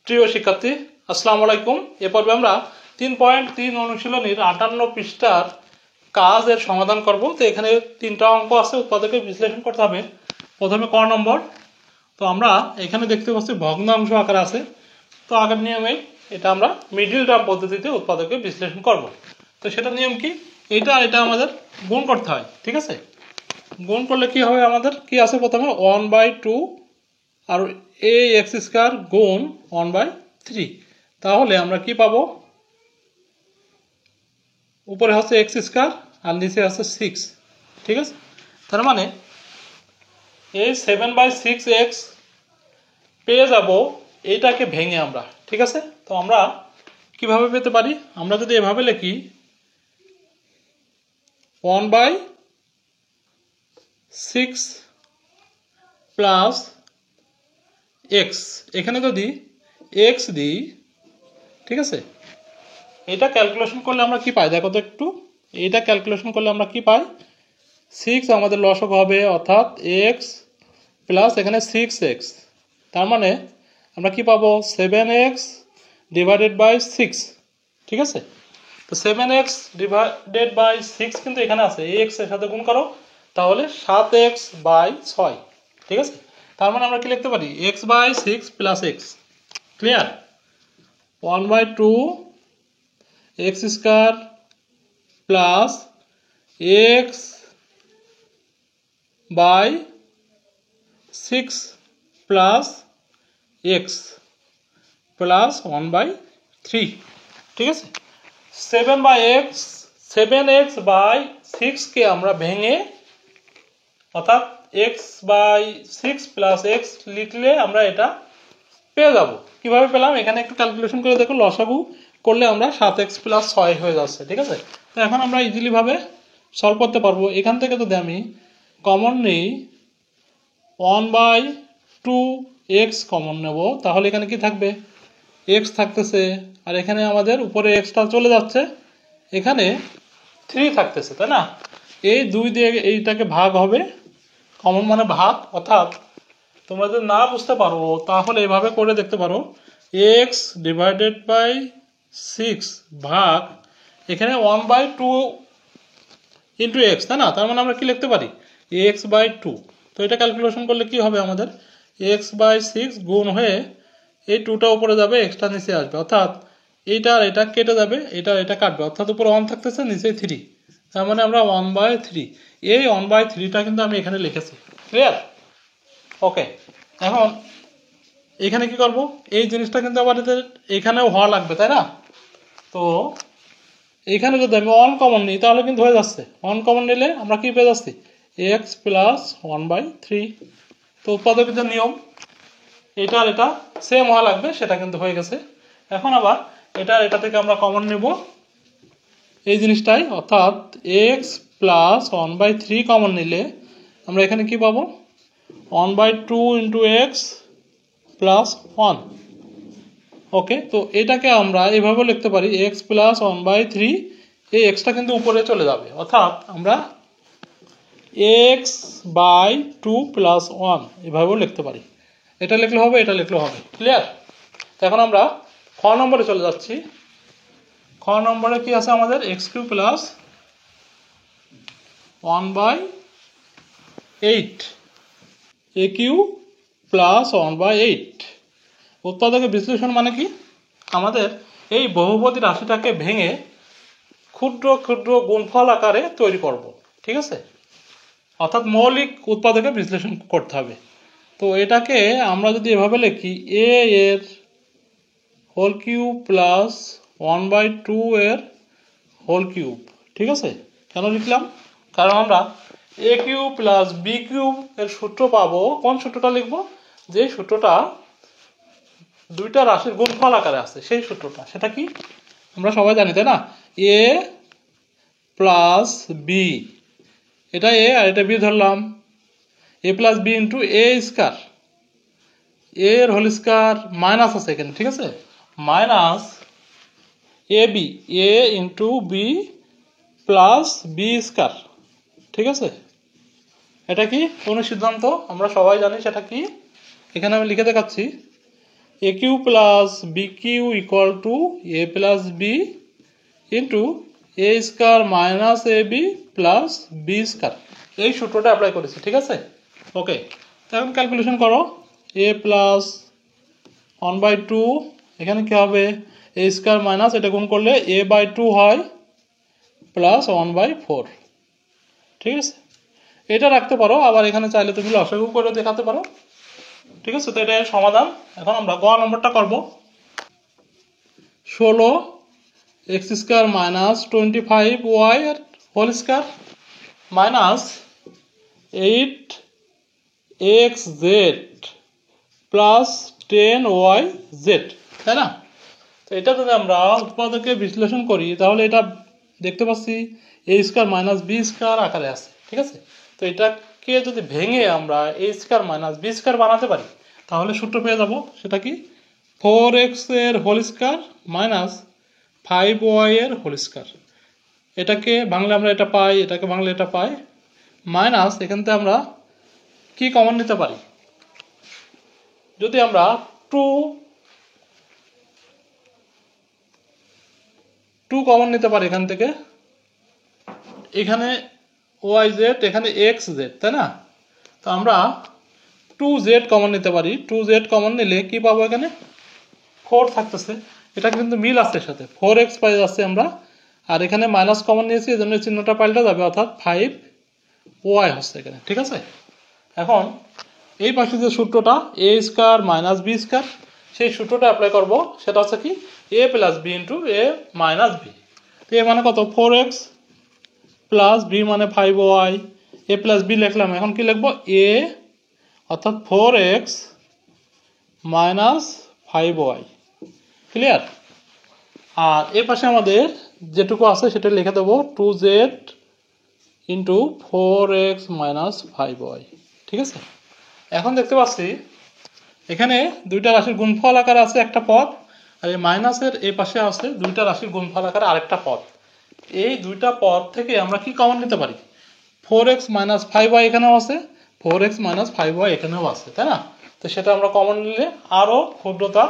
প্রিয় শিক্ষার্থী, আসসালামু আলাইকুম। এ পর্বে আমরা 3.3 অনুশীলনীর 58 পৃষ্ঠার কাজের সমাধান করব। তো এখানে তিনটা অঙ্ক আছে, উৎপাদকের বিশ্লেষণ করতে হবে। প্রথমে ক নম্বর। তো আমরা এখানে দেখতে পাচ্ছি ভগ্নাংশ আকারে আছে। তো আগের নিয়মে এটা আমরা মিডল টার্ম পদ্ধতিতে উৎপাদকের বিশ্লেষণ করব। তো সেটা নিয়ম কি, এটা আমাদের গুণ করতে হয়, ঠিক আছে। গুণ করলে কি হবে, আমাদের কি আছে, প্রথমে 1/2 আর এ এক্স স্কয়ার গুণ 1/3। তাহলে আমরা কি পাবো, উপরে হচ্ছে এক্স স্কয়ার আর নিচে আছে 6, ঠিক আছে। তার মানে এই 7/6x পেয়ে যাব এইটাকে ভেঙে আমরা, ঠিক আছে। তো আমরা কিভাবে পেতে পারি, আমরা যদি এভাবে লিখি 1/6 প্লাস এক্স, এখানে যদি এক্স দিই, ঠিক আছে। এটা ক্যালকুলেশন করলে আমরা কি পাই দেখো তো একটু, এটা ক্যালকুলেশন করলে আমরা কি পাই, 6 আমাদের লসক হবে, অর্থাৎ এক্স প্লাস এখানে 6x। তার মানে আমরা কি পাবো, 7x ডিভাইডেড বাই 6, ঠিক আছে। তো 7x ডিভাইডেড বাই 6 কিন্তু এখানে আছে, x এর সাথে গুণ করো, তাহলে 7x/6, ঠিক আছে। তার মানে আমরা কি লিখতে পারি, x/6 plus x, clear. 1/2 x square plus x/6 plus x plus 1/3, ঠিক আছে। 7x/6 কে আমরা ভেঙে, অর্থাৎ x/6 প্লাস x লিখলে আমরা এটা পেয়ে যাব। কিভাবে পেলাম, এখানে একটু ক্যালকুলেশন করে দেখো, লসাগু করলে আমরা 7x প্লাস 6 হয়ে যাচ্ছে, ঠিক আছে। তো এখন আমরা ইজিলি ভাবে সলভ করতে পারবো। এখান থেকে যদি আমি কমন নিই 1/2x কমন নেব, তাহলে এখানে কি থাকবে, x থাকতেছে, আর এখানে আমাদের উপরে xটা চলে যাচ্ছে, এখানে 3 থাকতেছে, তাই না। এই 2 দিয়ে এইটাকে ভাগ হবে, কমন মানে ভাগ, অর্থাৎ তোমরা যদি না বুঝতে পারো তাহলে এভাবে করে দেখতে পারো, x ডিভাইডেড বাই 6 ভাগ এখানে 1/2 ইন্টু এক্স, তাই না। তার মানে আমরা কি লিখতে পারি, x/2। তো এটা ক্যালকুলেশন করলে কি হবে, আমাদের x/6 গুণ হয়ে এই 2টা উপরে যাবে, এক্সট্রা নিচে আসবে, অর্থাৎ এইটা আর এটা কেটে যাবে, এটা এটা কাটবে, অর্থাৎ উপরে 1 থাকতেছে, নিচে 3। তার মানে আমরা 1/3, এই 1/3টা কিন্তু আমি এখানে লিখেছি, ক্লিয়ার। ওকে, এখন এখানে কি করব, এই জিনিসটা কিন্তু আবার এখানেও হওয়া লাগবে, তাই না। তো এখানে যদি আমি 1 কমন নিই তাহলে কিন্তু হয়ে যাচ্ছে, 1 কমন নিলে আমরা কি পেয়ে যাচ্ছি, x প্লাস 1/3। তো উৎপাদকের নিয়ম, এটা আর এটা সেম হওয়া লাগবে, সেটা কিন্তু হয়ে গেছে। এখন আবার এটা থেকে আমরা কমন নেব এই জিনিসটাই, অর্থাৎ x প্লাস 1/3 কমন নিলে আমরা এখানে কি পাবো, 1/2 ইন্টু এক্স প্লাস 1। ওকে, তো এটাকে আমরা এভাবে লিখতে পারি, x প্লাস 1/3, এই এক্সটা কিন্তু উপরে চলে যাবে, অর্থাৎ আমরা x/2 প্লাস 1 এভাবেও লিখতে পারি। এটা লিখলে হবে, এটা লিখলে হবে, ক্লিয়ার। এখন আমরা খ নম্বরে চলে যাচ্ছি। খ নম্বরে কি আছে আমাদের, x³ প্লাস 1/8, aq প্লাস 1/8। উৎপাদকের বিশ্লেষণ মানে কি, আমাদের এই বহুপদী রাশিটাকে ভেঙে ক্ষুদ্র ক্ষুদ্র গুণফল আকারে তৈরি করব, ঠিক আছে। অর্থাৎ মৌলিক উৎপাদকের বিশ্লেষণ করতে হবে। তো এটাকে আমরা যদি এভাবে লিখি, a এর হোল কিউব প্লাস 1/2 এর হোল কিউব, ঠিক আছে। কেন লিখলাম, কারণ আমরা a³ প্লাস b³ এর সূত্র পাবো। কোন সূত্রটা লিখবো, যে সূত্রটা দুইটা রাশির গুণফল আকারে আছে, সেই সূত্রটা, সেটা কি আমরা সবাই জানি, তাই না। a প্লাস b, এটা a আর এটা b ধরলাম, a plus b into a square, a এর হোল স্কয়ার মাইনাস আছে এখানে, ঠিক আছে, minus ab, a into b plus b square, ঠিক আছে। এটা কি কোন সিদ্ধান্ত, আমরা সবাই জানি সেটা কি, এখানে আমি লিখে দেখাচ্ছি, A Q plus B Q equal to A plus B into A square minus A B plus B square, এই সূত্রটা অ্যাপ্লাই করেছি। ঠিক আছে, ওকে। এখন ক্যালকুলেশন করো। এ প্লাস 1/2, এখানে কী হবে, এ স্কোয়ার মাইনাস এটা গুণ করলে a/2 হয় প্লাস 1/4। ঠিক আছে, এটা রাখতে পারো, আবার এখানে চাইলে তুমি লসাগু করে দেখাতে পারো। ঠিক আছে, তো এটা সমাধান। এখন আমরা গ নম্বরটা করব। 16 x square minus 25y whole square minus 8xz plus 10yz, তাই না? তো এটা যদি আমরা উৎপাদকে বিশ্লেষণ করি তাহলে এটা দেখতে পাচ্ছি এ স্কোয়ার মাইনাস বি স্কোয়ার আকারে আছে। ঠিক আছে, তো এটাকে যদি ভেঙে আমরা এ স্কোয়ার মাইনাস বি স্কোয়ার বানাতে পারি তাহলে সূত্র পেয়ে যাব। সেটা কি, 4x এর হোল স্কোয়ার মাইনাস 5y এর হোল স্কোয়ার। এটাকে ভাঙলে আমরা এটা পাই, এটাকে ভাঙলে এটা পাই, মাইনাস এখান থেকে আমরা কি কমন নিতে পারি, যদি আমরা 2 কমন নিতে পারি এখান থেকে, এখানে YZ এখানে XZ, তাই না? তো আমরা 2Z কমন নিতে পারি। 2Z কমন নিলে কি পাবো, এখানে 4 থাকতেছে, এটা কিন্তু মিল আছে এর সাথে, 4x পাই যাচ্ছে আমরা, আর এখানে মাইনাস কমন নিয়েছি এজন্য চিহ্নটা পাল্টে যাবে, অর্থাৎ 5y হচ্ছে এখানে। ঠিক আছে, এখন এই পাশে যে সূত্রটা এ স্কোয়ার মাইনাস বি স্কোয়ার, সেই সূত্রটা অ্যাপ্লাই করব। সেটা হচ্ছে কি, এ প্লাস বি ইন্টু এ মাইনাস বি। তো এ মানে কত, 4x প্লাস বি মানে 5y, এ প্লাস বি লিখলাম। এখন কি লিখবো, এ অর্থাৎ 4x মাইনাস 5y। ক্লিয়ার? আর এ পাশে আমাদের যেটুকু আছে সেটা লিখে দেবো 2z into 4x minus 5y। ঠিক আছে, এখন দেখতে পাচ্ছি এখানে দুইটা রাশির গুণফল আকারে আছে একটা পদ, আর এই মাইনাসের এই পাশে আছে দুইটা রাশির গুণফল আকারে আরেকটা পদ। এই দুইটা পদ থেকে আমরা কি কমন নিতে পারি, 4x মাইনাস 5y এখানেও আছে, 4x মাইনাস 5y এখানেও আছে, তাই না? তো সেটা আমরা কমন নিলে আরও ক্ষুদ্রতা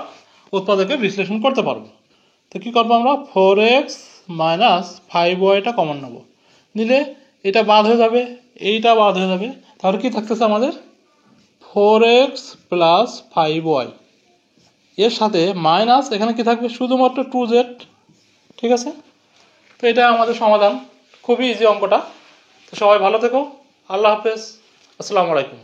উৎপাদকে বিশ্লেষণ করতে পারবো। তো কী করবো, আমরা 4x মাইনাস 5yটা কমন নেব, নিলে এটা বাদ হয়ে যাবে, এইটা বাদ হয়ে যাবে, তাহলে কি থাকতেছে আমাদের 4x প্লাস 5y, এর সাথে মাইনাস এখানে কি থাকবে, শুধুমাত্র 2z। ঠিক আছে, তো এটা আমাদের সমাধান, খুবই ইজি অঙ্কটা। তো সবাই ভালো থেকো, আল্লাহ হাফেজ, আসসালামু আলাইকুম।